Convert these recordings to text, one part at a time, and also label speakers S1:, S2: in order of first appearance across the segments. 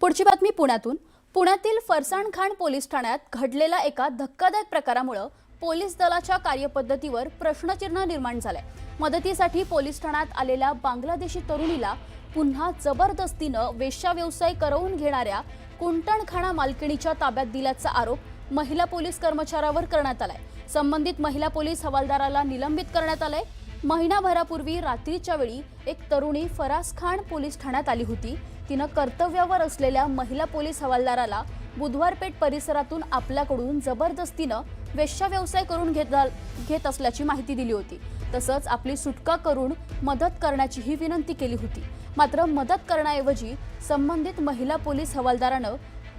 S1: पुढची बातमी पुण्यातून। पुण्यातील फरसाणखान पोलीस ठाण्यात घडलेल्या एका धक्कादायक प्रकारामुळे पोलीस दलाच्या कार्यपद्धतीवर प्रश्नचिन्ह निर्माण झाले। मदतीसाठी पोलीस ठाण्यात आलेल्या बांगलादेशी तरुणीला पुन्हा जबरदस्तीने वेश्या व्यवसाय करवून घेणाऱ्या कुंटणखाना मालकिणीच्या ताब्यात दिल्याचा आरोप महिला पोलीस कर्मचाऱ्यावर करण्यात आलाय। संबंधित महिला पोलीस हवालदाराला निलंबित करण्यात आले। महिनाभरापूर्वी रात्रीच्या वेळी एक तरुणी फराज खान पोलीस ठाण्यात आली होती। तिने कर्तव्यावर असलेल्या महिला पोलीस हवालदाराला बुधवार पेठ परिसरातून आपल्याकडून जबरदस्तीने वेश्या व्यवसाय करून घेत असल्याची माहिती दिली होती। तसंच आपली सुटका करून मदत करण्याचीही विनंती केली होती। मात्र मदत करण्याऐवजी संबंधित महिला पोलीस हवालदाराने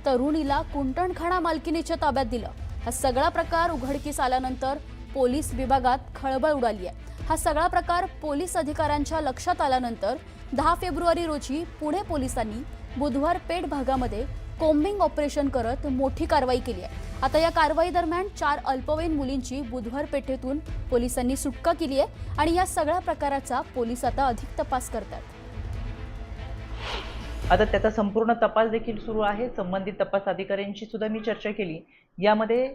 S1: तरुणीला कुंटणखाना मालकिणीच्या ताब्यात दिलं। हा सगळा प्रकार उघडकीस आल्यानंतर पोलीस विभागात खळबळ उडाली आहे। हा सगळा प्रकार पोलीस अधिकाऱ्यांच्या लक्षात आल्यानंतर 10 फेब्रुवारी रोजी पुणे पोलिसांनी बुधवार पेठ भागामध्ये कोम्बिंग ऑपरेशन करत मोठी कारवाई केली आहे। आता या कारवाई दरम्यान 4 अल्पवयीन मुलींची बुधवार पेठेतून पोलिसांनी सुटका केली आहे आणि या सगळ्या प्रकाराचा पोलीस आता अधिक तपास करतात।
S2: आता त्याचा संपूर्ण तपास देखील सुरू आहे। संबंधित तपास अधिकाऱ्यांशी सुद्धा मी चर्चा केली। यामध्ये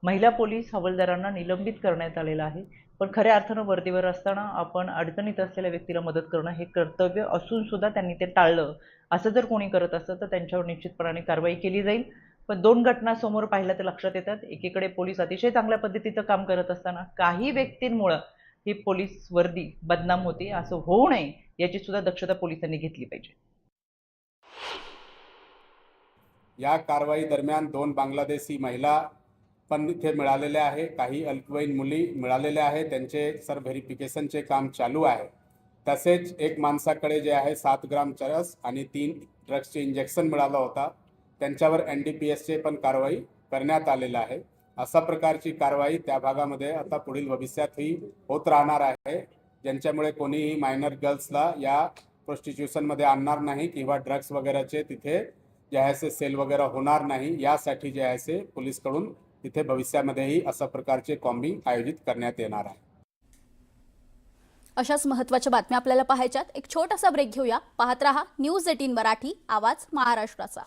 S2: महिला पोलीस हवालदारांना निलंबित करण्यात आलेलं आहे। पण खऱ्या अर्थानं वर्दीवर असताना आपण अडचणीत असलेल्या व्यक्तीला मदत करणं हे कर्तव्य असून सुद्धा त्यांनी ते टाळलं, असं जर कोणी करत असतं तर त्यांच्यावर निश्चितपणे कारवाई केली जाईल। पण 2 घटना समोर पाहिल्या तर लक्षात येतात। एकीकडे पोलीस अतिशय चांगल्या पद्धतीचं काम करत असताना काही व्यक्तींमुळे ही पोलीस वर्दी बदनाम होते। असं होऊ नये याची सुद्धा दक्षता पोलिसांनी घेतली पाहिजे।
S3: या कारवाई दरम्यान 2 बांगलादेशी महिला पण इथे मिळालेले आहे। काही अल्पवयीन मुली मिळालेल्या आहे। त्यांचे सर व्हेरिफिकेशनचे काम चालू आहे। तसेच एक माणसाकडे जे आहे 7 ग्राम चरस आणि 3 ड्रग्सचे इंजेक्शन मिळालं होता। त्यांच्यावर NDPSचे पण कारवाई करण्यात आलेला आहे। अशा प्रकारची कारवाई त्या भागामध्ये आता पुढील भविष्यातही होत राहणार आहे, ज्यांच्यामुळे कोणीही मायनर गर्ल्सला या प्रोस्टिट्यूशनमध्ये आणणार नाही किंवा ड्रग्स वगैरेचे तिथे जे आहे सेल वगैरे होणार नाही। यासाठी जे आहे पोलीसकडून तिथे भविष्यामध्येही अशा प्रकारचे कॉम्बिंग आयोजित करण्यात येणार आहे।
S1: अशाच महत्त्वाच्या बातम्या आपल्याला पाहायच्यात। एक छोटासा ब्रेक घेऊया। पाहत रहा न्यूज 18 मराठी, आवाज महाराष्ट्राचा।